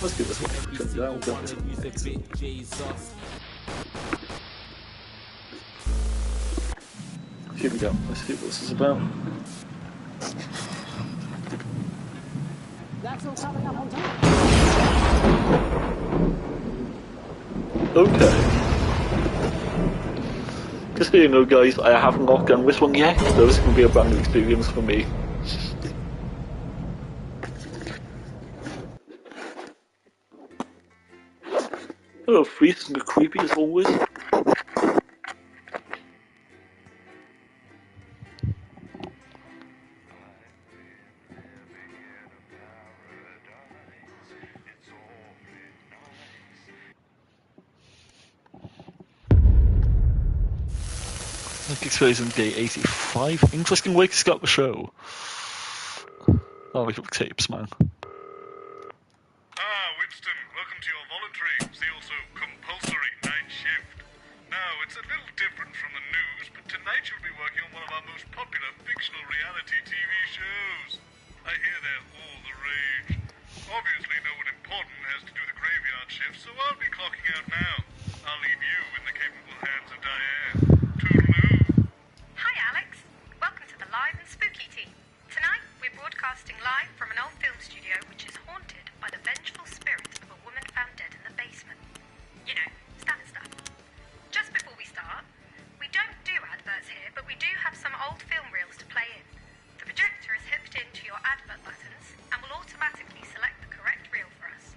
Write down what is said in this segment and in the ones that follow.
Let's give this one a shot. Yeah, we'll get this. Here we go. Let's see what this is about. That's all coming up on time. Okay. Just so you know, guys, I haven't locked on this one yet, so this is going to be a brand new experience for me. Hello, freezing and creepy as always. Exposing day 85. Interesting way to start the show. Oh, we have tapes, man. Winston, welcome to your voluntary, see also compulsory night shift. Now, it's a little different from the news, but tonight you'll be working on one of our most popular fictional reality TV shows. I hear they're all the rage. Obviously, no one important has to do the graveyard shift, so I'll be clocking out now. I'll leave you in the capable hands of Diane. Toodaloo. Hi, Alex. Welcome to the Live and Spooky team. Tonight, we're broadcasting live from an old film studio which is haunted by the vengeful spirit of a woman found dead in the basement. You know, standard stuff. Just before we start, we don't do adverts here, but we do have some old film reels to play in. The projector is hooked into your advert buttons and will automatically select the correct reel for us.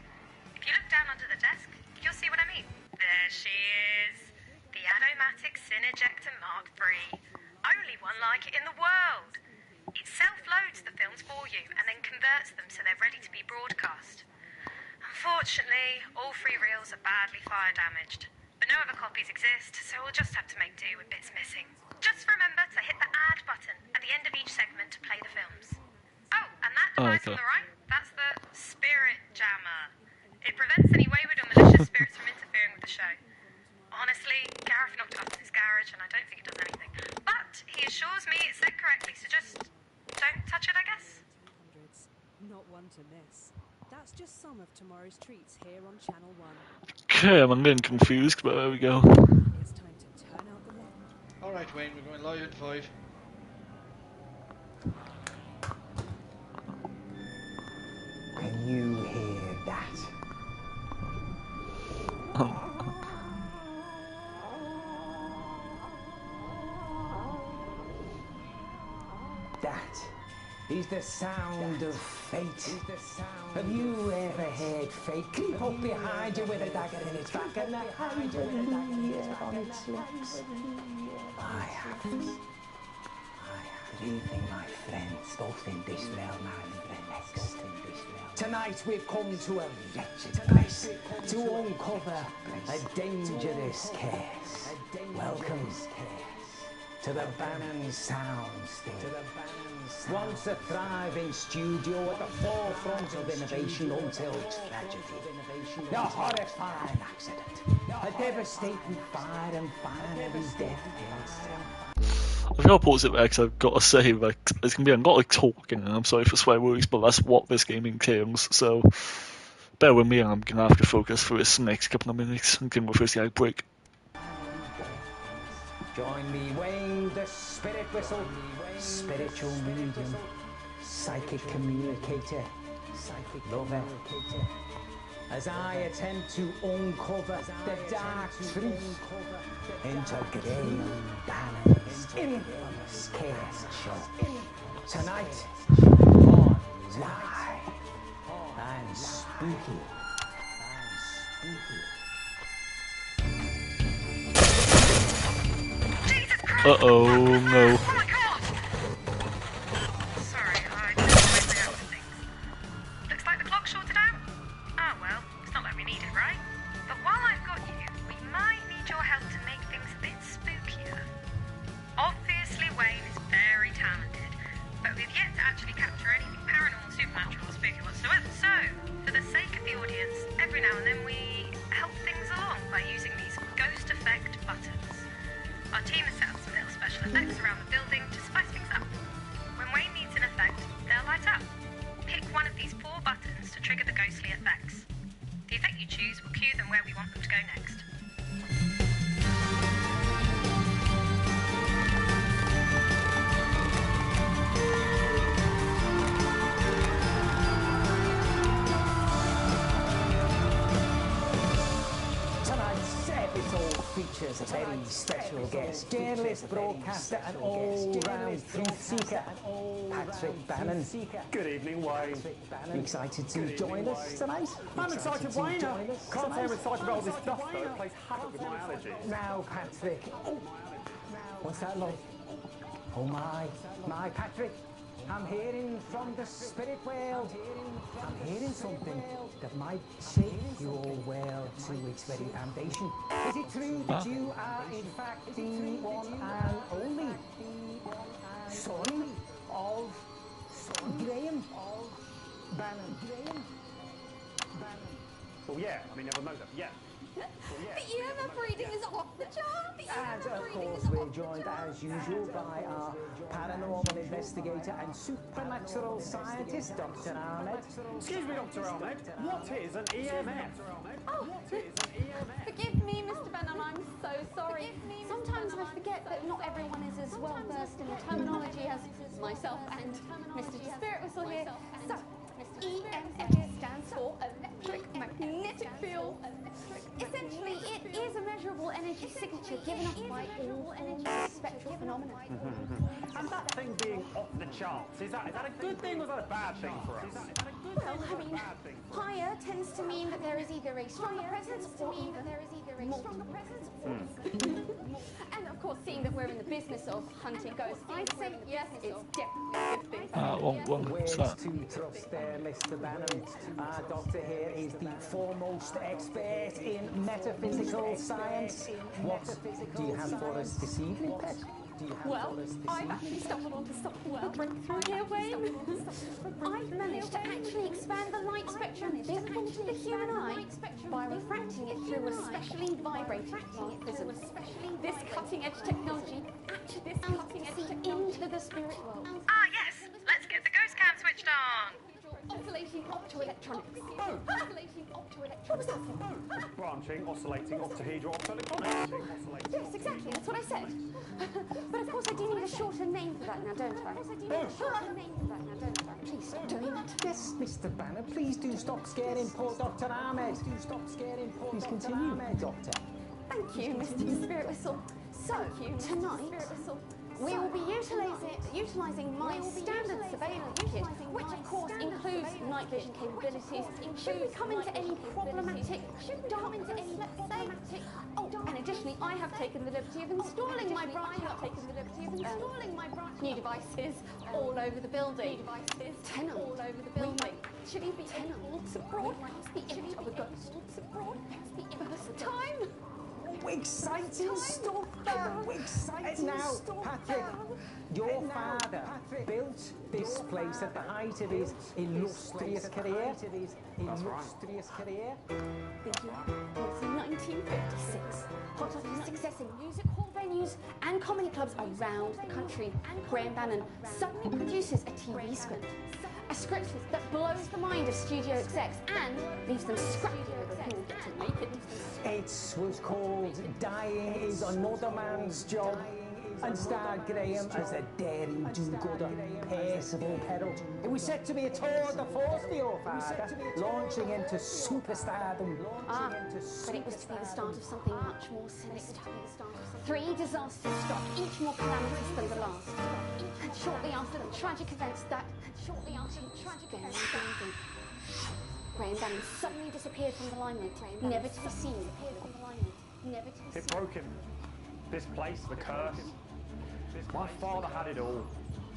If you look down under the desk, you'll see what I mean. There she is. The Adomatic Cinejector Mark III. Only one like it in the world. It self-loads the films for you and then converts them so they're ready to be broadcast. Unfortunately, all 3 reels are badly fire damaged, but no other copies exist, so we'll just have to make do with bits missing. Just remember to hit the add button at the end of each segment to play the films. Oh, and that device on the right, that's the Spirit Jammer. It prevents any wayward or malicious spirits from interfering with the show. Honestly, Gareth knocked up in his garage and I don't think it does anything. But he assures me it's set correctly, so just don't touch it, I guess. Hundreds. Not one to miss. That's just some of tomorrow's treats here on Channel 1. Okay, I'm getting confused, but there we go. It's time to turn out the light. Alright, Wayne, we're going live in 5. Can you hear that? That is the sound of fate. Have you ever heard fate creep up behind you with a dagger in its back and a hallelujah on its lips? I have. Good evening, my friends, both in this realm and the next. Tonight we've come to a wretched place to uncover a dangerous case. Welcome to the Bannon Sound Stage. Once a thriving studio at the forefront of innovation until tragedy. A horrifying accident. A devastating fire and finally death. I've got to pause it there because I've got to say, like, there's going to be a lot of talking, and I'm sorry for swear words, but that's what this game entails, so bear with me, and I'm going to have to focus for this next couple of minutes until we first the outbreak. Join me, Wayne, the spirit whistle, spiritual medium, psychic communicator, psychic lover, as I attempt to uncover the dark truth into Graham Bannon's infamous chaos show. Tonight, on Live and Spooky. Uh-oh, no. Oh my god! Sorry, I didn't quite react to things. Looks like the clock shorted out? Oh well, it's not like we need it, right? But while I've got you, we might need your help to make things a bit spookier. Obviously, Wayne is very talented, but we've yet to actually capture anything paranormal, supernatural, or spooky whatsoever. So, for the sake of the audience, every now and then we help things along by using these ghost effect buttons. Our team has set up some little special effects around the building cue them where we want them to go next. Tonight's episode features a very special guest, journalist, broadcaster, and all-round truth seeker, Patrick Bannon. Good evening, Wayne. You excited to join us tonight? I'm excited, Wayne. Can't say I'm excited about all this stuff, though. It plays havoc with my allergies. Now, Patrick. What's that, love? Oh, my Patrick. I'm hearing from the spirit world. I'm hearing something that might shake your world to its very foundation. Is it true that you are, in fact, the one and only son of Graham Bannon? Well, yeah. I mean, never knows that. Yeah. The EMF reading is off the chart. And of course, we're joined as usual by our paranormal investigator and supernatural scientist, Dr. Ahmed. Excuse me, Dr. Ahmed. What is an EMF? Oh, forgive me, Mr. Bannon, I'm so sorry. Sometimes I forget that not everyone is as well versed in the terminology as myself and Mr. Spirit Whistle here. So, EMF stands for electric magnetic field. Essentially, it is a measurable energy signature given off by all spectral phenomena. And that thing being off the charts, is that a good thing or is that a bad thing for us? Well, I mean, higher tends to mean that there is either a stronger presence or even more. And of course, seeing that we're in the business of hunting ghosts, I'd say yes, it's definitely a good thing. Where's 100%. to trust there, Mr. Bannon? Our doctor here is the foremost expert in metaphysical science. What do you have for us this evening, Pet? Well, I've actually stumbled onto something of a breakthrough here, Wayne. I've managed to actually expand the light spectrum visible to the human eye by refracting it through a specially vibrated light prism. This cutting-edge technology actually see into the spirit world. Ah, yes. Let's get the ghost cam switched on. Oscillating optoelectronics. What was that for? Branching, oscillating, octahedral, optoelectronics. Yes, exactly. That's what I said. But of course, I do need a shorter name for that now, don't I? Please stop doing that. Yes, Mr. Bannon, please do stop scaring poor Dr. Ahmed. Please continue, Doctor. Thank you, Mr. Spirit Whistle. So, tonight, we will be utilising my standard surveillance kit, which of course includes night vision capabilities. Should we come into any problematic darkness, let's say. Oh, and additionally, I have taken the liberty of installing my new devices all over the building. 10 all over the building. Should he be able to broadcast the image of a ghost? First time. Exciting stuff! Now, Patrick, your father built this place at the height of his illustrious career. The year was 1956. Hot off his success in music hall venues and comedy clubs around the country, Graham Bannon suddenly produces a TV script. A script that blows the mind of studio execs and leaves them scrappy over who will get to make it. It was called Dying is Another Man's Job and starred Graham as a daring do-gooder, Percival Peril. It was set to be a tour de force for your father, launching into superstardom. But it was to be the start of something much more sinister. 3 disasters struck, each more calamitous than the last. And shortly after the tragic events Graham Bannon suddenly disappeared from the limelight, never to be seen. It broke him. This place, the curse. My father had it all.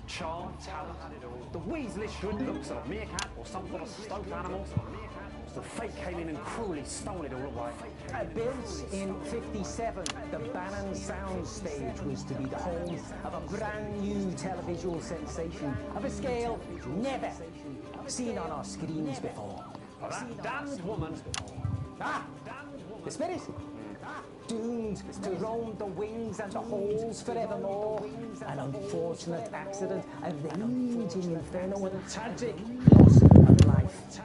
Charm, talent, the Weasley should looks of a meerkat or some sort of stuffed animal. The fate came in and cruelly stole it all away. Built in '57, the Bannon soundstage was to be the home of a brand new televisual sensation of a scale never seen on our screens before. That damned woman. The spirit. Doomed to roam the wings and the halls forevermore. An unfortunate accident, a raging inferno, and a tragic loss of life.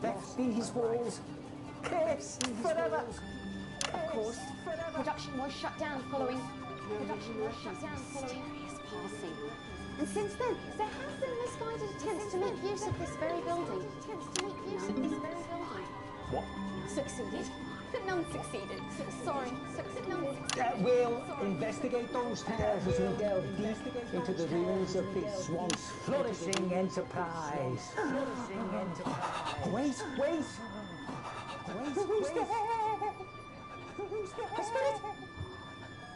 Left these walls Curse forever. Of course, production was shut down following mysterious passing. And since then, there have been misguided attempts to make use of this very building. What? Succeeded. But none succeeded. Sorry. We'll investigate those tales as we delve deep into the ruins of this once flourishing enterprise. Wait. Who's there?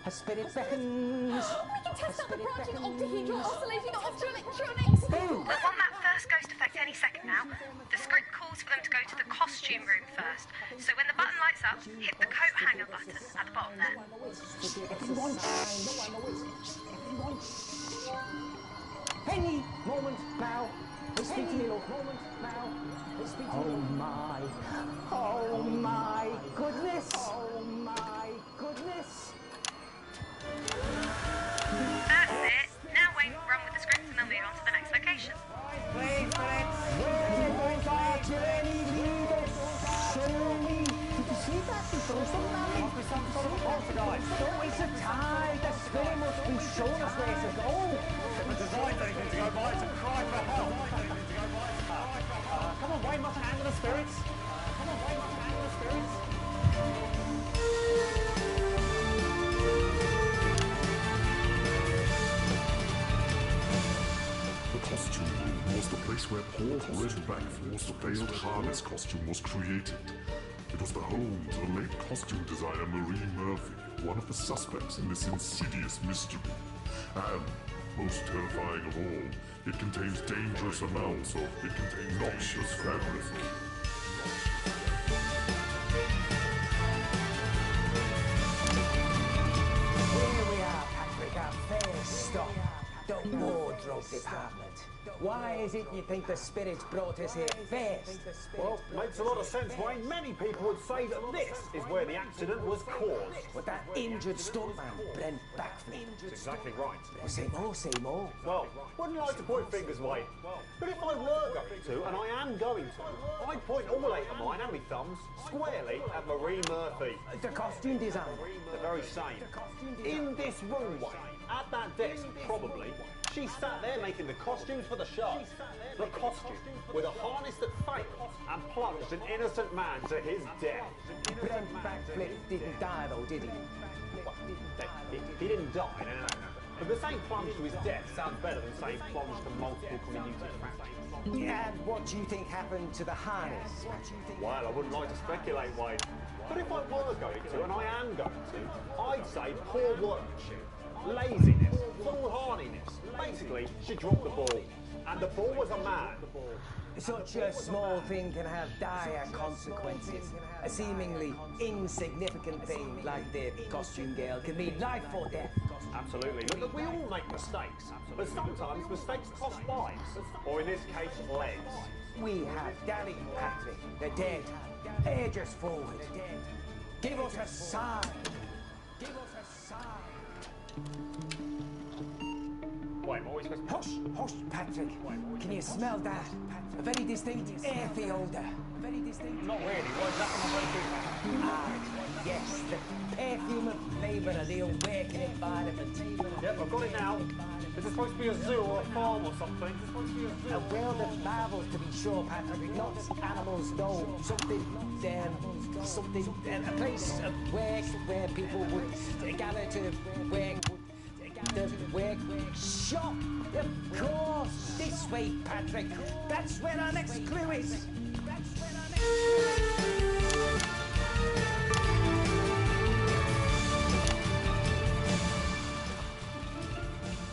A spirit beckons. We can test out the branching octahedral oscillating optoelectronics. The one that first goes to effect any second now. The script calls for them to go to the costume room first. So when the button lights up, hit the coat hanger button at the bottom there. Penny, moment now. Speak to me, look. Moment now. Oh my goodness. Oh my goodness. That's it. Now Wayne will run with the script and they'll move on to the next location. Where does our journey lead us? Surely. Did you see that? He throws some money. Must be some sort of poltergeist. Don't waste your time. The spirit must be showing us where to go. The design's anything to go by. It's a cry for help. Come on, Wayne, must handle the spirits. The costume room was the place where Paul Horace Backford's veiled harness costume was created. It was the home to the late costume designer Marie Murphy, one of the suspects in this insidious mystery. And, most terrifying of all, it contains dangerous amounts of noxious fabric. Here we are, Patrick, our first stop. The wardrobe department. Why is it you think the spirits brought us here first? Well, makes a lot of sense, Wayne. Many people would say that this is where the accident was caused. With that injured stuntman, Brent Backflip. That's exactly right. Say more. Well, wouldn't like to point fingers, Wayne. But if I were going to, and I am going to, I'd point all 8 of mine and my thumbs squarely at Marie Murphy. The costume designer. The very same. In this room, Wayne, at that desk, probably, she sat there making the costumes for the show. The costume with a harness that failed and plunged an innocent man to his death. Brent Backflip didn't die though, did he? He didn't die, no. But the saying plunge to his death sounds better than saying plunge to multiple community fractures. And what do you think happened to the harness? Well, I wouldn't like to speculate, Wayne. But if I were going to, and I am going to, I'd say poor workmanship, laziness, foolhardiness. Basically, she dropped the ball. And the ball was a man. Such a small thing can have dire consequences. A seemingly insignificant thing like the costume girl can mean life or death. Absolutely. Look, we all make mistakes. But sometimes mistakes cost lives. Or in this case, legs. We have Danny and Patrick. They're dead. Urge us forward. Give us a sign. Wait, always goes... Hush, Patrick. Can you smell that? A very distinct earthy odour. Not really. What's that on the Yes, the perfume and flavour of the awakened environment. Yep, I've got it now. Is this supposed to be a zoo or a farm or something? Is this supposed to be a zoo? A world of marvels, to be sure, Patrick. Not animals, no. A place of work where people would gather to work. Shop! Of course! This way, Patrick. That's where our next clue is.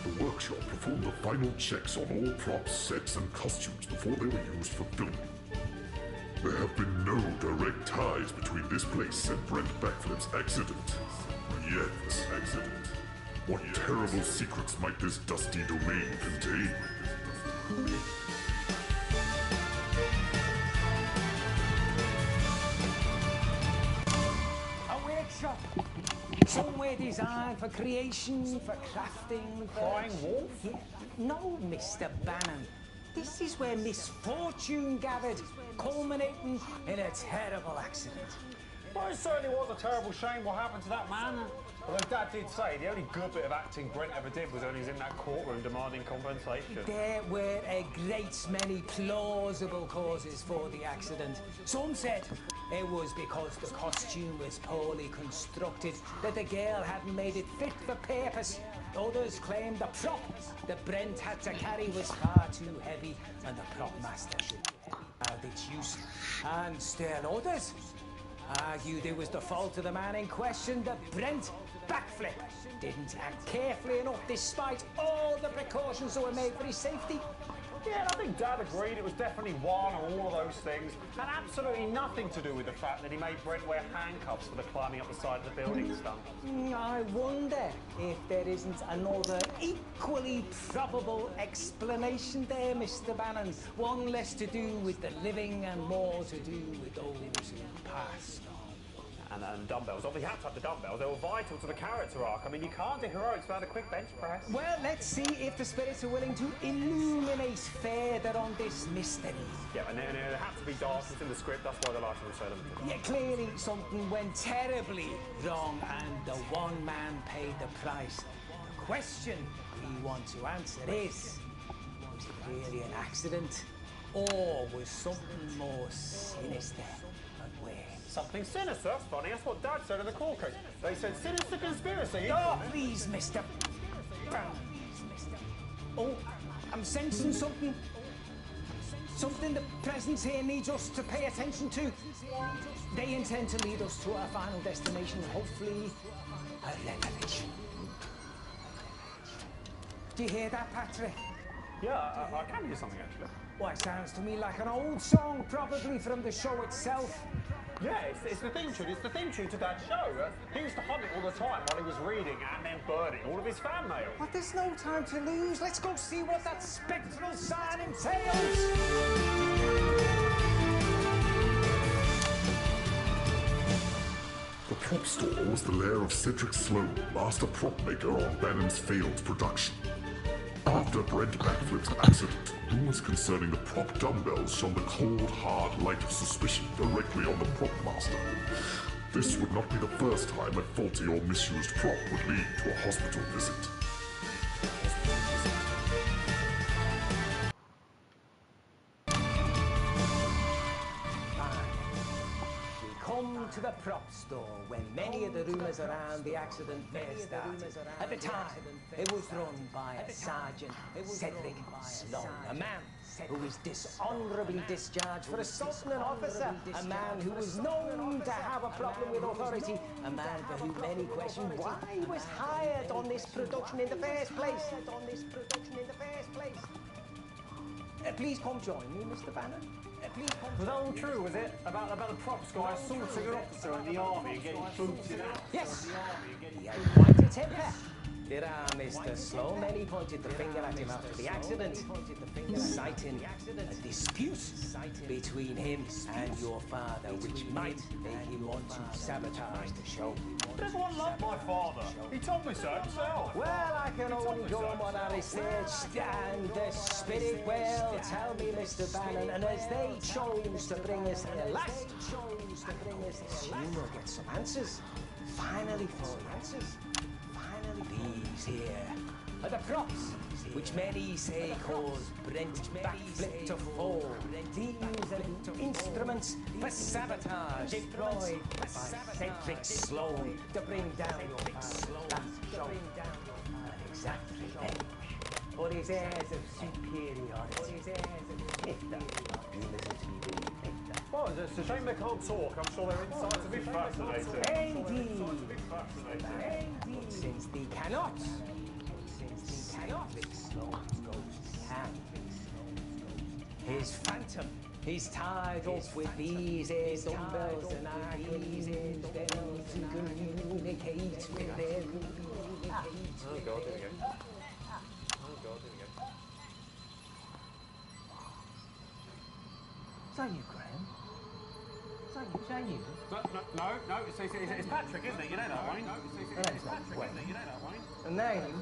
The workshop performed the final checks on all props, sets, and costumes before they were used for filming. There have been no direct ties between this place and Brent Backflip's accident. Yet. What terrible secrets might this dusty domain contain? A workshop. Somewhere designed for creation, for crafting, for... Crying wolf? No, Mr. Bannon. This is where misfortune gathered, culminating in a terrible accident. Well, it certainly was a terrible shame what happened to that man. Although Dad did say the only good bit of acting Brent ever did was when he was in that courtroom demanding compensation. There were a great many plausible causes for the accident. Some said it was because the costume was poorly constructed, that the girl hadn't made it fit for purpose. Others claimed the prop that Brent had to carry was far too heavy and the prop master should out its use. And still others argued it was the fault of the man in question that Brent backflip didn't act carefully enough despite all the precautions that were made for his safety. Yeah, and I think Dad agreed it was definitely one or all of those things, and absolutely nothing to do with the fact that he made Brent wear handcuffs for the climbing up the side of the building stunt. I wonder if there isn't another equally probable explanation there, Mr. Bannon. One less to do with the living and more to do with those who passed on. And dumbbells. Obviously, you had to have the dumbbells. They were vital to the character arc. I mean, you can't do heroics without a quick bench press. Well, let's see if the spirits are willing to illuminate further on this mystery. Yeah, and it had to be dark. It's in the script. That's why the lighting was so limited. Yeah, clearly something went terribly wrong, and the one man paid the price. The question we want to answer is it really an accident, or was something more sinister at work? Something sinister? That's funny. That's what Dad said in the court case. They said sinister conspiracy. Oh, please, Mr. Brown. Oh, I'm sensing something. Something the presence here needs us to pay attention to. They intend to lead us to our final destination, hopefully a revelation. Do you hear that, Patrick? Yeah, I can hear something actually. Well, it sounds to me like an old song, probably from the show itself. Yeah, it's the theme tune. It's the theme tune to that show. He used to hum it all the time while he was reading and then burning all of his fan mail. But there's no time to lose. Let's go see what that spectral sign entails. The prop store was the lair of Cedric Sloan, master prop maker on Bannon's failed production. After Brent backflip's accident, rumors concerning the prop dumbbells shone the cold, hard light of suspicion directly on the prop master. This would not be the first time a faulty or misused prop would lead to a hospital visit. Come to the prop store when many of the rumours around the accident first started. At the time, it was run by a Sergeant Cedric Sloan, a man who was dishonourably discharged for assaulting an officer, a man who was known to have a problem with authority, a man for whom many questioned why he was hired on this production in the first place. Please come join me, Mr. Bannon. Was that all true, was it? About the props guy assaulting an officer in the army and getting booted out? Yes! He had quite a temper. There are, Mr. Sloan. Many pointed the finger at him after the accident, citing a dispute between him and your father, which might make him want to sabotage the show. But everyone loved my father. He told me so himself. Well, I can only go on what I researched, and the spirit will tell me, Mr. Bannon, and as they chose to bring us here last, soon we'll get some answers. Finally, for answers. These here are the props, which many say caused Brent's backflip to fall. These are the instruments for sabotage employed by Cedric Sloan to bring down your father. An exact revenge for his airs of superiority. If that rumors are to be believed. Well, it's a shame they can't talk. I'm sure their insights would be fascinating. Indeed. But since they cannot, his phantom is tied up with these dumbbells, and I can use them to communicate with them. Oh God, there we go. Is that you, Graham? Is that you? No, it's Patrick, isn't it? You know that, Wayne? It's Patrick, isn't it? You know that, Wayne? The name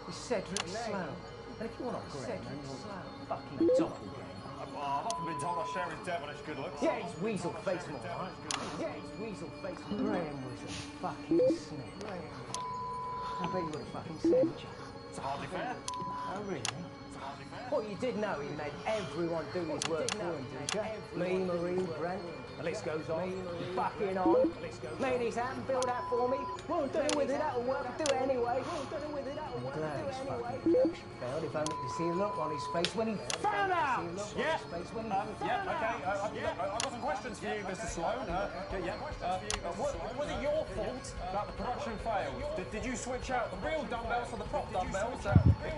is Cedric Sloan. And if you want to Graham, then you'll fucking doppelganger. I've often been told I share his devilish good looks. Yeah, he's weasel face more, right? Yeah, he's weasel face more. Graham was a fucking snake. I bet you would have fucking said, would you? It's hardly fair. Oh, really? It's hardly fair. Well, you did know he made everyone do his work for him, didn't you? Me, Marie, Brent, the list goes on. Fucking on. Made his hat and built that for me. Won't do it with it, that'll work. Do it anyway. I'm glad his fucking production failed, if only to see the look on his face when he found out. Yeah, okay. I've got some questions for you, Mr. Sloan. Was it your fault that the production failed? Did you switch out the real dumbbells for the prop dumbbells?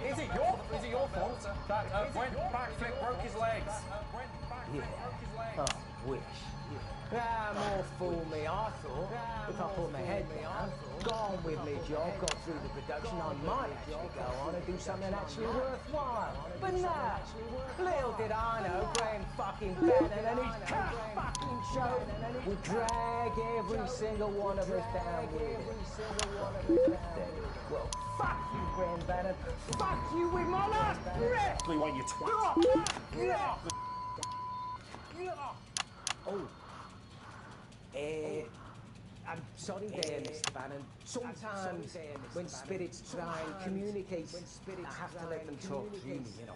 Is it your fault that when backflip broke his legs? Yeah. Oh, wish. More fool me, I thought. If I put my head down, gone with me job, got through the production, I might actually go on and do something actually worthwhile. But nah, little did I know, Graham fucking Bannon and his cat fucking show would drag every single one of us down with it. Well, fuck you, Graham Bannon. Fuck you with my last breath! Wait, you twat. Oh. I'm sorry there, Mr. Bannon. Sometimes when spirits try and communicate, I have to let them talk freely, you know.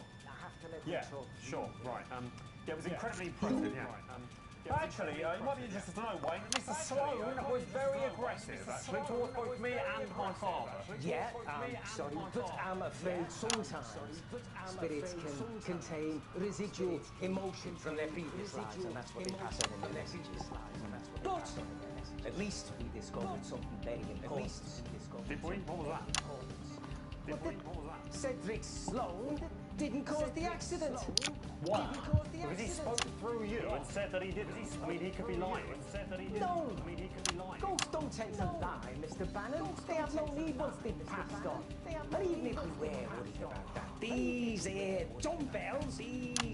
Yeah, sure, right. Yeah, it was incredibly impressive, yeah. Actually, you might be interested to know, Wayne, Mr. Sloan was very aggressive, actually, towards both me and my father. Yeah, sorry, but I'm afraid sometimes spirits can contain residual emotion from their previous lives, and that's what they pass on in their messages. But at least we discovered something very important. Did we? What was that? Cedric Sloan didn't cause the accident. Why? Because he spoke through you and said that he didn't. I mean, he could be lying. No. I mean, he could be lying. Ghosts don't tend to lie, Mr. Bannon. They have no need once they've passed on. And even if we were worried about that, these here dumbbells,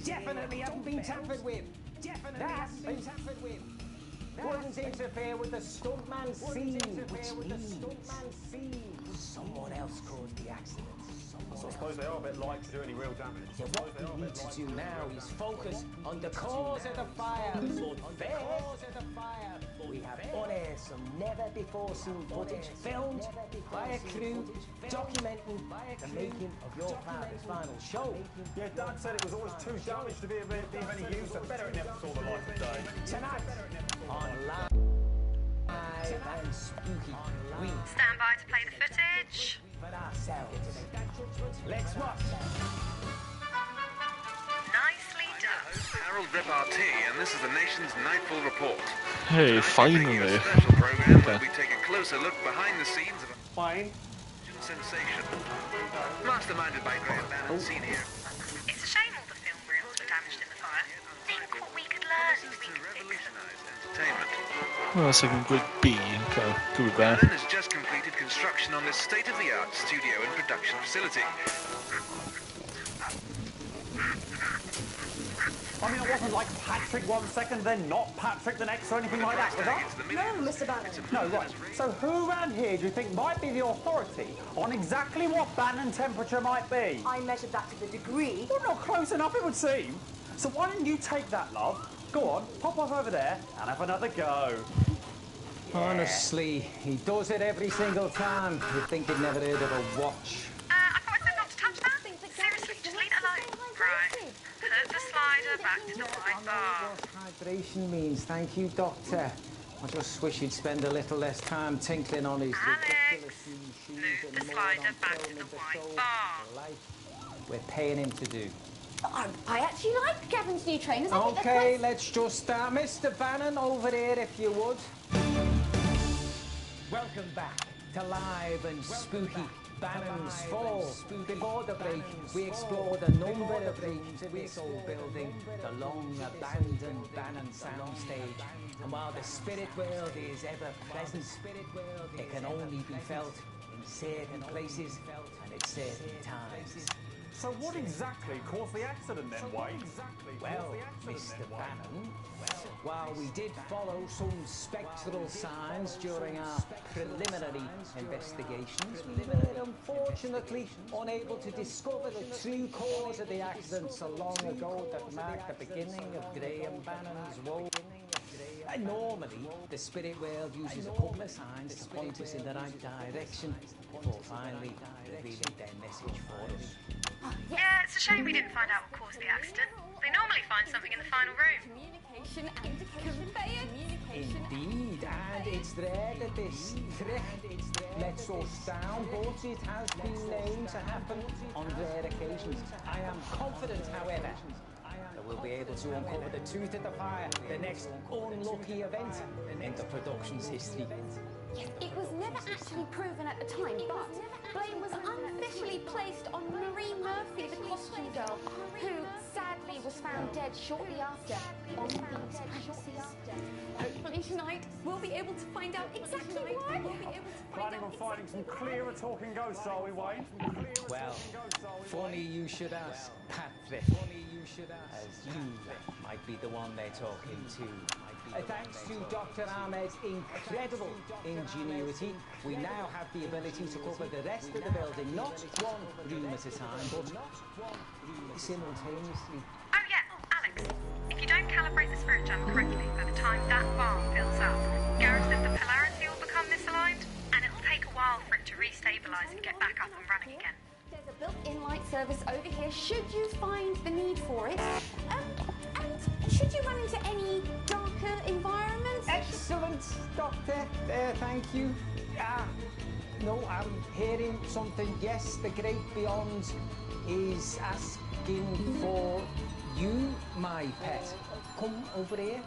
definitely haven't been tampered with. Wouldn't interfere with the stuntman scene, which means someone else caused the accident. So I suppose they are a bit light to do any real damage. Yeah, what we need to do now is focus on the cause of the fire. We have on air some never-before-seen footage filmed by a crew documenting the making of your father's final show. Yeah, Dad said it was always too damaged to be of any use, so better it never saw the light of day. Tonight, on Live and Spooky, we Stand by to play the footage. for ourselves. Let's watch. Nicely done. Harold Repartee, and this is the nation's Nightfall Report. Hey, Tonight we're bringing you finally. a special program where we take a closer look behind the scenes of a Wayne? sensation. Masterminded by Graham Bannon, seen here. It's a shame all the film reels were damaged in the fire. Think what we could learn if we could fix them. Revolutionised entertainment. Well, that's like a good B. Okay, go with that. Bannon has just completed construction on this state-of-the-art studio and production facility. I mean, it wasn't like Patrick 1 second, then not Patrick the next, or anything like that, was that? No, Mr. Bannon. No, right. So who around here do you think might be the authority on exactly what Bannon temperature might be? I measured that to the degree. Well, not close enough, it would seem. So why don't you take that, love? Go on, pop off over there and have another go. Honestly, he does it every single time. You'd think he'd never heard of a watch. I thought I said not to touch that. Seriously, just leave it alone. Right. Put the slider back to the wide bar. Hydration means thank you, Doctor. I just wish he'd spend a little less time tinkling on his ridiculous shoes move the and more slider on back to filming the the wide soul bar. of life we're paying him to do. I actually like Gavin's new trainers. I think they're Okay, quite... let's just start. Mr. Bannon, over there if you would. Welcome back to Live and Spooky Bannon's Fall. Before the break, we explored a number of rooms in this old building, the long-abandoned Bannon soundstage. And while the spirit world is ever present, it can only be felt in certain places and at certain times. So what exactly caused the accident then, Wayne? Well, Mr. Bannon. While we did follow some spectral signs during our preliminary investigations, we were unfortunately unable to discover the true cause of the accident so long ago that marked the beginning of Graham Bannon's woe. Normally, the spirit world uses a couple of signs to point us in the right direction before finally revealing their message for us. Yeah, it's a shame we didn't find out what caused the accident. They normally find something in the final room. Communication and conveyance. Indeed, and it's there that this trick lets us down, but it has been known to happen on rare occasions. I am confident, however, that we'll be able to uncover the tooth of the fire, the next unlucky event in the production's history. It was never actually proven at the time, but blame was unofficially placed on Marie Murphy, the costume girl, who sadly was found dead shortly after on these premises. Hopefully tonight we'll be able to find out exactly why. Planning on finding some clearer talking ghosts, are we, Wayne? Well, funny you should ask, Patrick. As you might be the one they're talking to. Thanks to Dr. Ahmed's incredible ingenuity, we now have the ability to cover the rest of the building, not one room at a time, but simultaneously. Oh yeah, Alex, if you don't calibrate the spirit jam correctly by the time that bar fills up, Gareth says the polarity will become misaligned, and it'll take a while for it to restabilise and get back up and running again. There's a built-in light service over here should you find the need for it. And should you run into any darker environments? Excellent, Doctor. Thank you. No, I'm hearing something. Yes, the great beyond is asking for you, my pet. Come over here.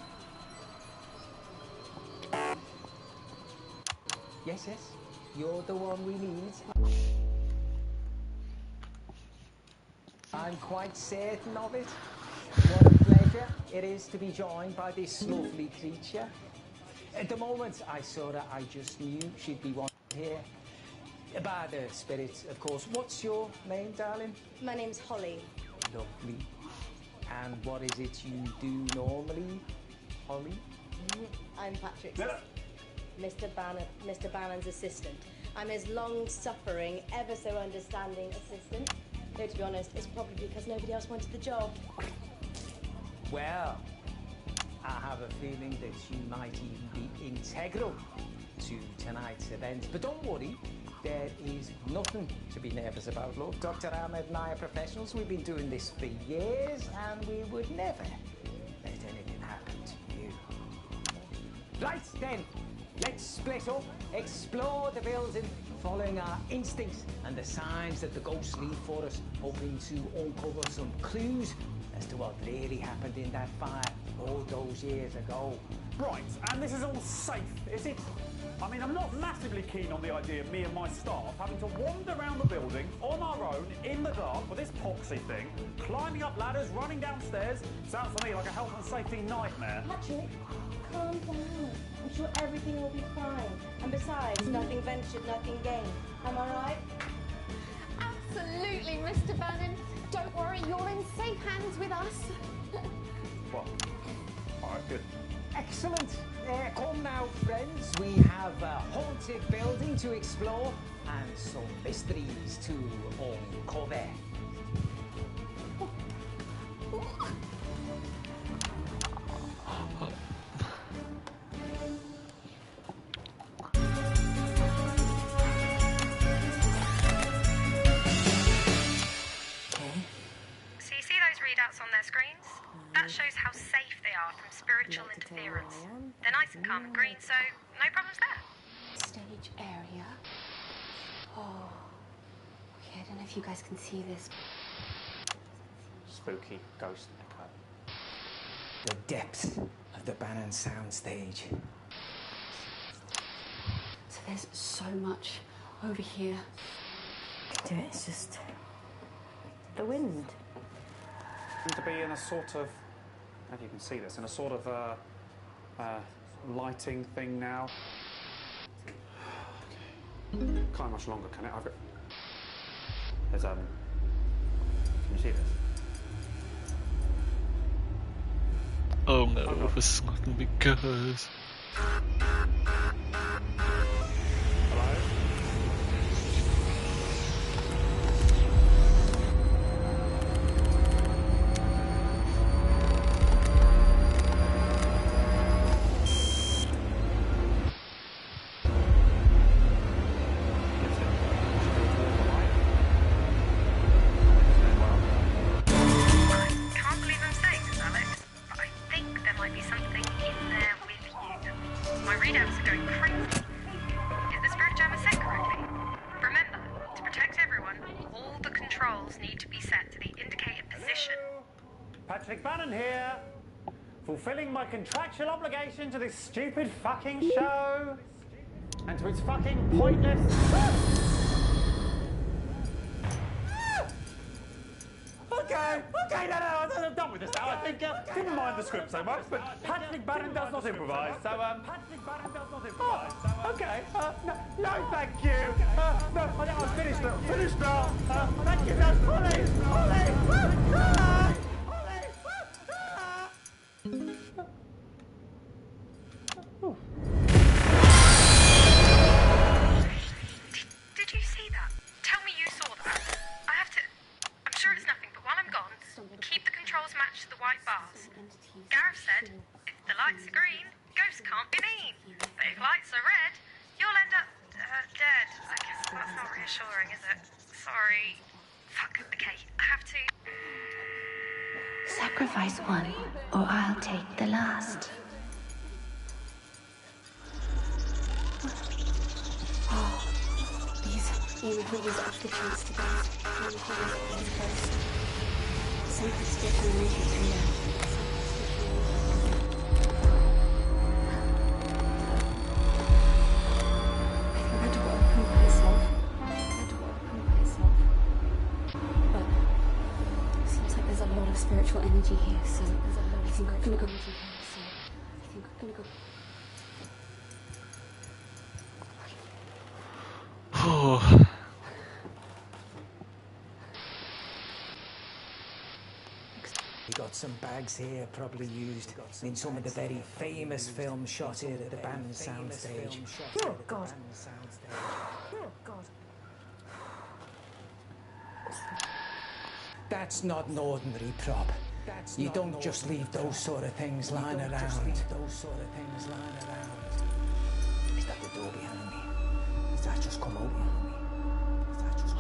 Yes, you're the one we need. I'm quite certain of it. What a pleasure it is to be joined by this lovely creature. At the moment I saw her, I just knew she'd be one here. By the spirits, of course. What's your name, darling? My name's Holly. Lovely. And what is it you do normally, Holly? I'm Patrick's Mr. Bannon's assistant. I'm his long-suffering, ever so understanding assistant. Though, to be honest, it's probably because nobody else wanted the job. Well, I have a feeling that you might even be integral to tonight's event. But don't worry, there is nothing to be nervous about. Look, Dr. Ahmed and I are professionals. We've been doing this for years, and we would never let anything happen to you. Right then, let's split up, explore the building, following our instincts and the signs that the ghosts leave for us, hoping to uncover some clues as to what really happened in that fire all those years ago. Right, and this is all safe, is it? I mean, I'm not massively keen on the idea of me and my staff having to wander around the building on our own, in the dark, with this poxy thing, climbing up ladders, running downstairs. Sounds to me like a health and safety nightmare. Patrick, calm down. I'm sure everything will be fine. And besides, nothing ventured, nothing gained. Am I right? Absolutely, Mr. Bannon. Don't worry, you're in safe hands with us. Well, all right, good. Excellent. Come now, friends. We have a haunted building to explore and some mysteries to uncover. So you see those readouts on their screens? That shows how safe they are from spiritual interference. They're nice and calm and green, so no problems there. Stage area. Oh. Okay, I don't know if you guys can see this. Spooky ghost echo. The depth of the Bannon soundstage. So there's so much over here. It's just the wind. To be in a sort of, I don't know if you can see this, in a sort of lighting thing now. Can't much longer, can it? I've got. There's can you see this? Oh no, this is not going to be good. Patrick Bannon here, fulfilling my contractual obligation to this stupid fucking show and to its fucking pointless... Okay, no, I'm done with this now. I think, didn't mind the script so much, but Patrick Bannon does not improvise, so, okay, no, thank you. No, I'm finished now, thank you, no, Ollie. Did you see that? Tell me you saw that. I have to... I'm sure it's nothing, but while I'm gone, keep the controls matched to the white bars. Gareth said, if the lights are green, ghosts can't be mean. But if lights are red, you'll end up dead. I guess that's not reassuring, is it? Sorry. Fuck, okay, I have to... Sacrifice one, or I'll take the last. Oh, these images of the chance to get these close. Something still can make it through there. I forgot to open myself. But it seems like there's a lot of spiritual energy here, so I think I'm gonna go. We got some bags here, probably used in some of the very famous films shot here at the Bannon soundstage. Oh God! Oh God! That's not an ordinary prop. You don't just leave those sort of things lying around. Is that the door behind me? Is that just come open?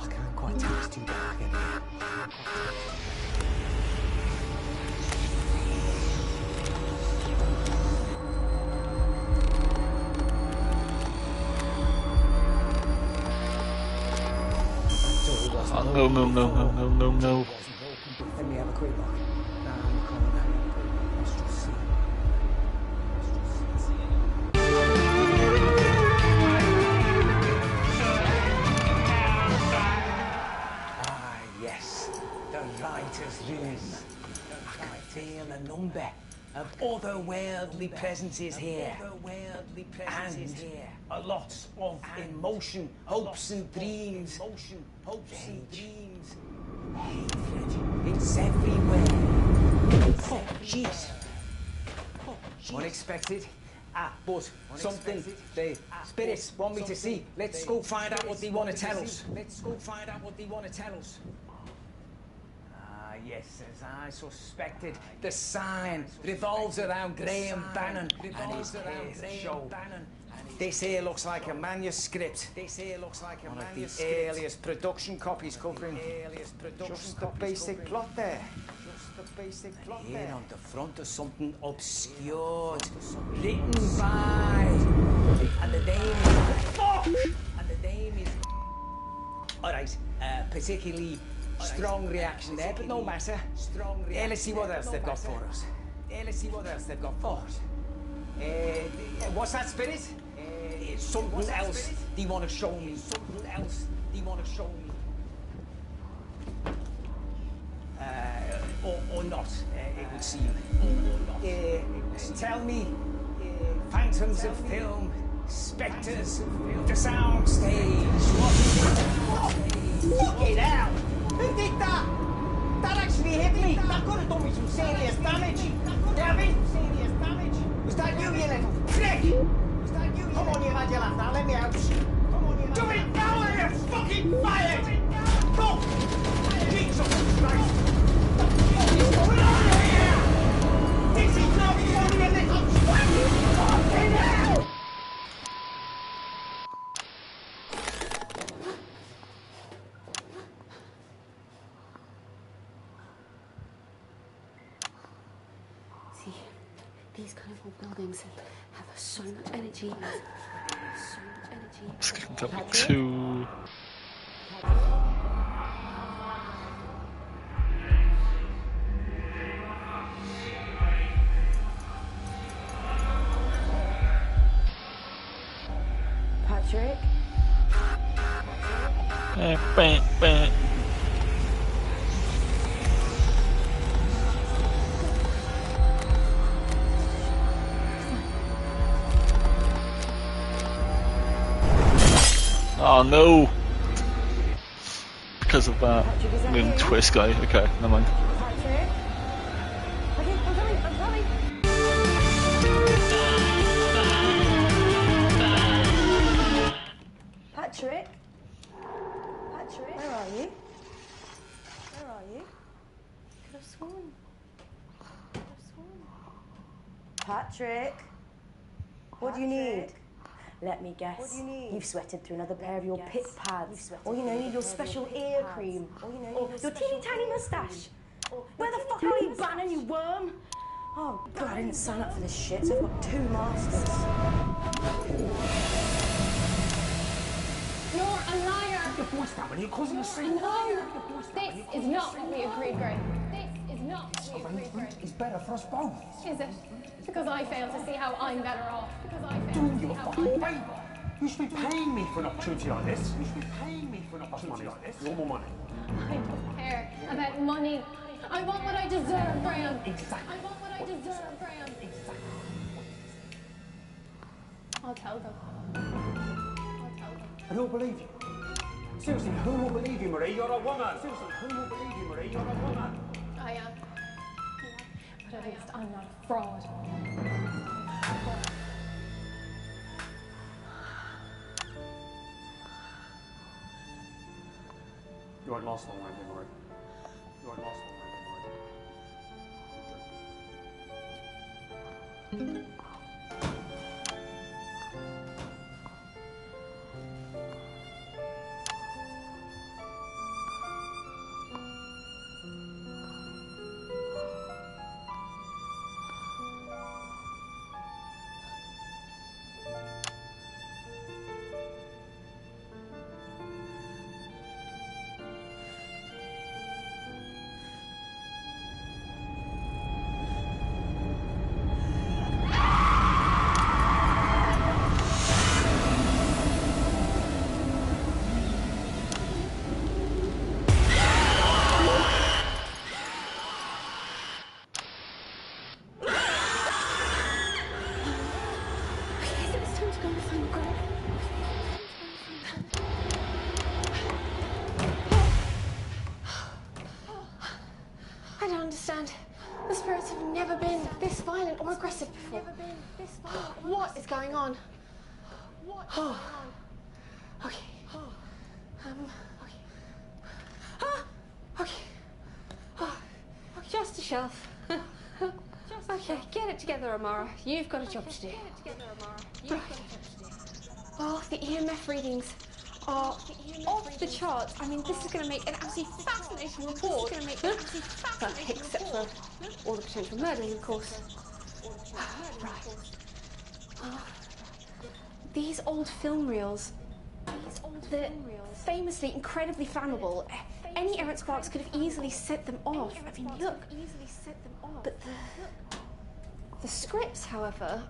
I can't quite tell, it's too dark in here. No. Let me have a quick look. I'm coming out. Let's just see. Ah, yes. The writer's room. I can feel a number of otherworldly presences here. And a lot of emotion, hopes and dreams. Hatred. It's everywhere. Oh, jeez. Unexpected. But something the spirits want me to see. Let's go find out what they want to tell us. Ah, yes, as I suspected, the sign revolves around Graham Bannon and his show. This here looks like a manuscript. One of the earliest production copies covering just the basic plot there. And here on the front of something obscured, written by, and the name is. All right, particularly strong reaction there, but no matter. Let's see what else they've got for us. What's that, Spirit? Something else they want to show me. Or not, it would seem. Tell me, phantoms of film, spectres, the sound stage. Fucking hell! Who did that? That actually hit me. That could have done me some serious damage. Damn it! behind the house. Do it now or you're fucking fired! Go! Jesus Christ! Get out of here! This is not funny and this is fucking hell! See, these kind of old buildings have so much energy. So much energy. It's going to be too... Patrick? Bang, bang. Oh no! Because of that moon twist guy. Okay, never mind. Patrick? Okay, I'm coming. Patrick? Patrick? Where are you? Where are you? Could have sworn. Patrick? What do you need? Let me guess. What do you need? You've sweated through another pair of your pit pads. Or you need your special ear cream. Or your teeny tiny moustache. Where the fuck are you, Bannon, you worm? Oh God, I didn't sign up for this shit, so I've got 2 masters. You're a liar! Your voice down when you're causing a scene. No! This is not what we agreed, Greg. This is not what we agreed, Greg. It's better for us both. Is it? Because I fail to see how I'm better off. Because I fail Doing to you see a how fucking favour. You should be paying me for an opportunity like this. You should be paying me for an opportunity like this. Normal money. I don't care about money. I want what I deserve, Graham. Exactly. I want what I deserve, Graham. Exactly. I'll tell them. And who'll believe you? Seriously, who will believe you, Marie? You're a woman. Seriously, who will believe you, Marie? You're a woman. I am. But at least I'm not a fraud. You won't last long, won't you, Marie? You won't last long, won't you, Marie? I don't understand. The spirits have never been this violent or aggressive before. What is going on? What is going on? Okay. Okay. Just a shelf. Okay, get it together, Amara. You've got a job to do. Right. Oh, the EMF readings are off the charts. I mean, this is going to make an absolutely fascinating report. Well, except for all the potential murdering, of course. Right. These old film reels. They're famously incredibly flammable. Any errant sparks could have easily set them off. I mean, look. But the scripts, however,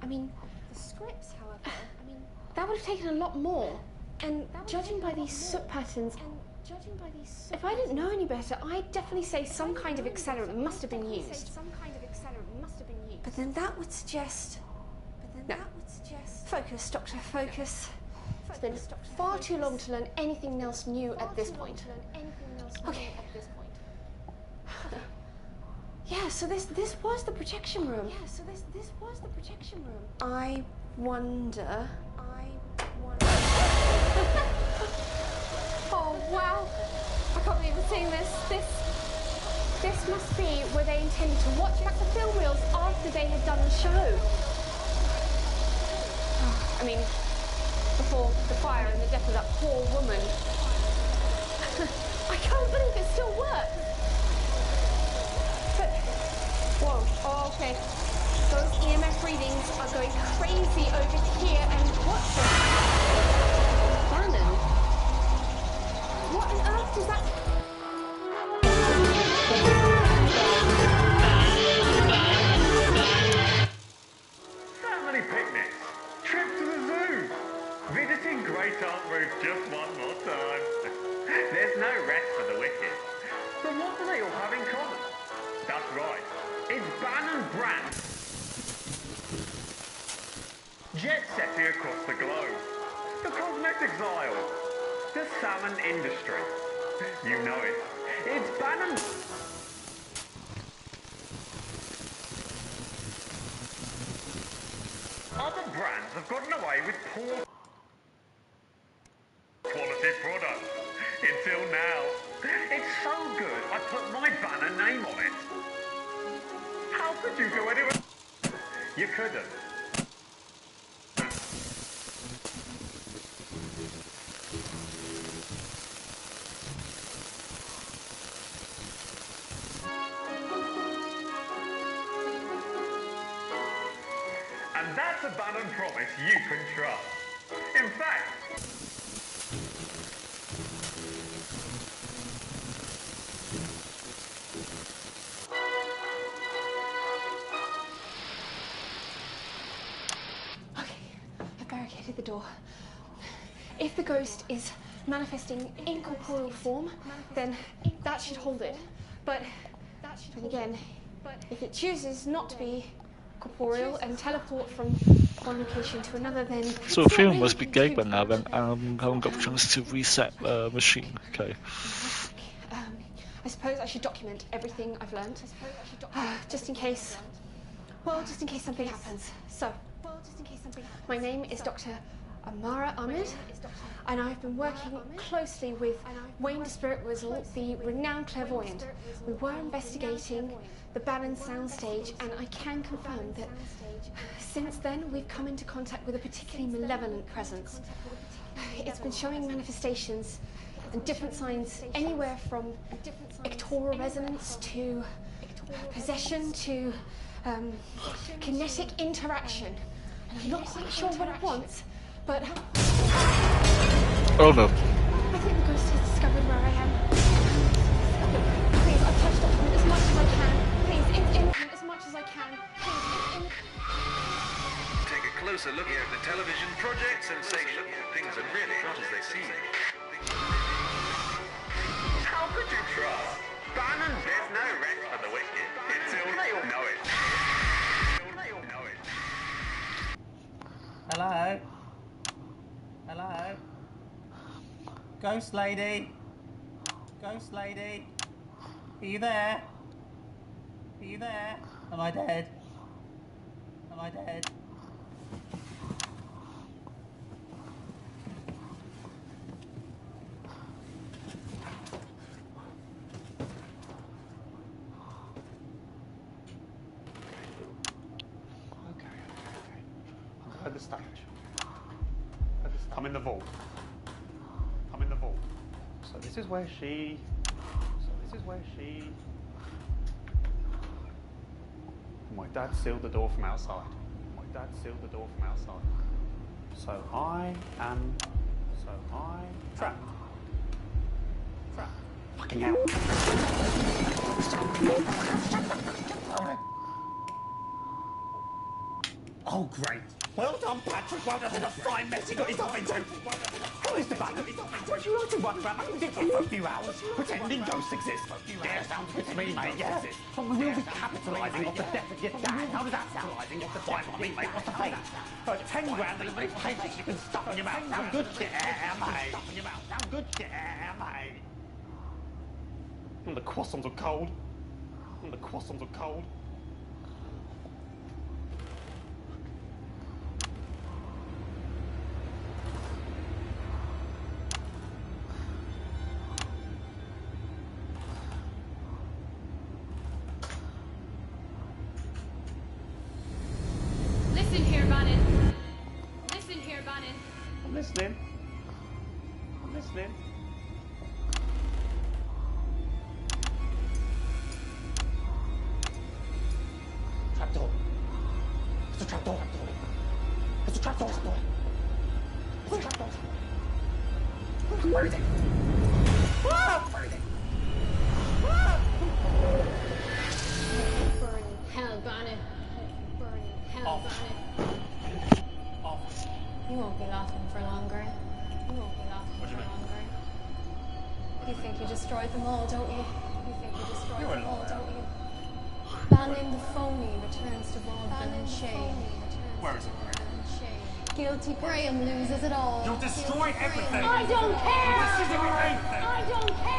that would have taken a lot more. And judging by these soot patterns, if I didn't know any better, I'd definitely say some kind of accelerant must have been used. But then that would suggest... No. Focus, Doctor, focus. It's been far too long to learn anything else new at this point. Okay. Yeah, so this was the projection room. I wonder... Oh, wow. I can't believe we're seeing this. This must be where they intended to watch back the film reels after they had done the show. I mean, before the fire and the death of that poor woman. I can't believe it still works. But, whoa, oh, okay. Those EMF readings are going crazy over here, and what's this? Bannon? What on earth does that... Family picnics, trip to the zoo, visiting Great Aunt Ruth just one more time. There's no rest for the wicked. But what do they all have in common? That's right, it's Bannon Brandt. Jet setting across the globe. The cosmetics aisle. The salmon industry. You know it. It's Bannon. Other brands have gotten away with poor quality products. Until now. It's so good I put my Bannon name on it. How could you go anywhere? You couldn't. And that's a Bannon promise you can trust. In fact, I've barricaded the door. If the ghost is manifesting incorporeal form, then that should hold it. But then again, if it chooses not to be corporeal and teleport from one location to another, then... So the film must be gay by now then, and haven't got the chance to reset the machine, okay. I suppose I should document everything I've learned, just in case... Well, just in case something happens. So, my name is Dr. Amara Ahmed, and I've been working closely with Wayne the Spirit Whistle, the renowned clairvoyant. We were investigating the Bannon soundstage, and I can confirm that since then we've come into contact with a particularly malevolent presence. It's been showing manifestations and different signs anywhere from ictoral resonance to possession to kinetic interaction. And I'm not quite sure what it wants, but... Oh no. I think the ghost has discovered where I am. Please, I've touched on it as much as I can. Please, in as much as I can. Please, Take a closer look at the television project sensation. Things are really not as they seem. how could you trust? Bannon, there's no rest for the wicked. Until they all know it. They all know it. Hello? Hello? Ghost lady? Ghost lady? Are you there? Are you there? Am I dead? Am I dead? At the stage. I'm in the vault. I'm in the vault. So this is where she... My dad sealed the door from outside. So I am... trapped. Fucking hell. Oh, great. Well done, Patrick. Well done. What a fine mess he got himself into. Who is the Bannon? What you like to run around like this for a few hours, pretending ghosts exist? Yeah, sounds good to me, mate, yeah. But we will be capitalising off the death of your dad. How does that sound? Why not me, mate? What's the fee? 10 grand and a bit of paper you can stuff in your mouth. Sound good? Yeah, mate. Sound good? Yeah, mate. And the croissants are cold. I'm listening. I'm listening. Trapdoor. It's a trapdoor. It's a trapdoor. It's a trapdoor. Where is it? Where is it? Burning hell, Bonnet. Burning hell, Bonnet. You won't be laughing for long, Graham. You won't be laughing for long, Graham. You think you destroyed them all, don't you? You think you destroyed them all, don't you? Banning the phony returns to vaudeville and shame. Where is it? Guilty Graham loses it all. You'll destroy everything! I don't care! I don't care!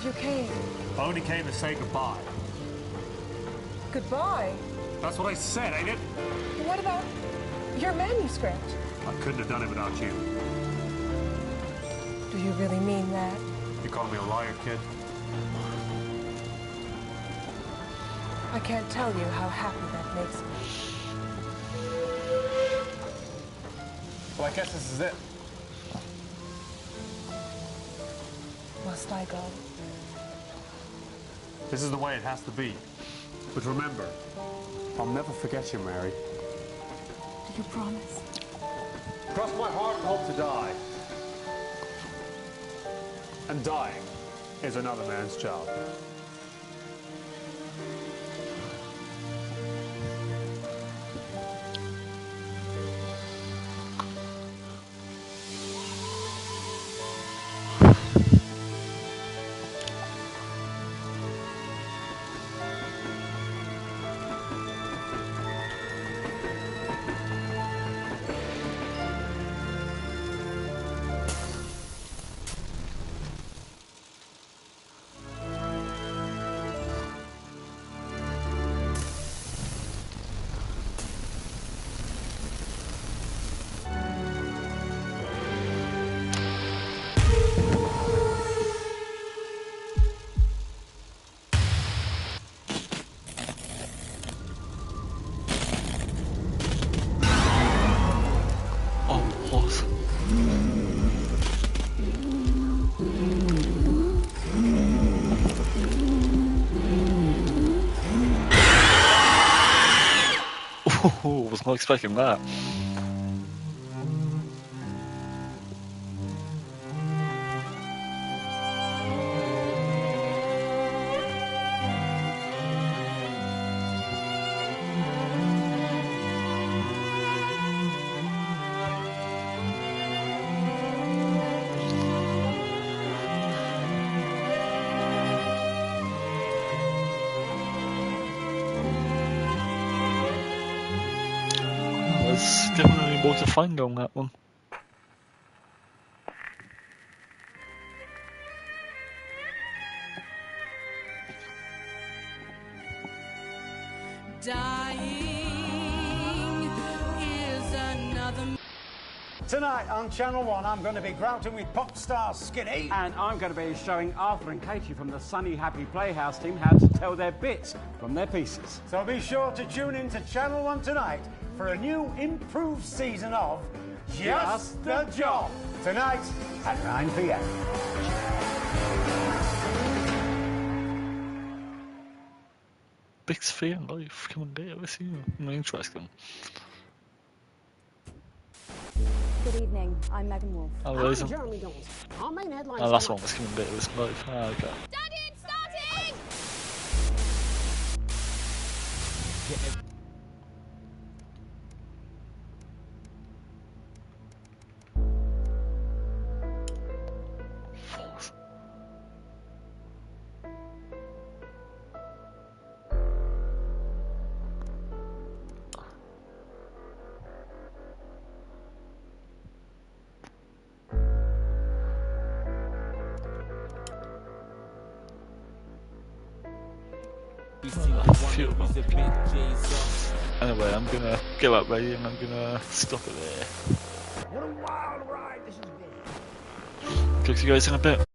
You came. I only came to say goodbye. Goodbye? That's what I said, ain't it? What about your manuscript? I couldn't have done it without you. Do you really mean that? You call me a liar, kid? I can't tell you how happy that makes me. Well, I guess this is it. Must I go? This is the way it has to be. But remember, I'll never forget you, Mary. Do you promise? Cross my heart and hope to die. And dying is another man's job. Oh, was not expecting that. forward to find on that one. Dying is another. Tonight on Channel 1, I'm going to be grouting with pop star Skinny. And I'm going to be showing Arthur and Katie from the Sunny Happy Playhouse team how to tell their bits from their pieces. So be sure to tune in to Channel 1 tonight for a new improved season of Just the Job. Tonight at 9 p.m. Big Sphere Life, come and get it with you. Interesting. Good evening, I'm Megan Wolf. Oh, there isn't. Jeremy Jones. Our main headlines. Oh, that's one that's come and get it with Life. Ah, okay. Studying, starting! Anyway, I'm gonna get that ready and I'm gonna stop it there. What a wild ride this has been. Talk to you guys in a bit.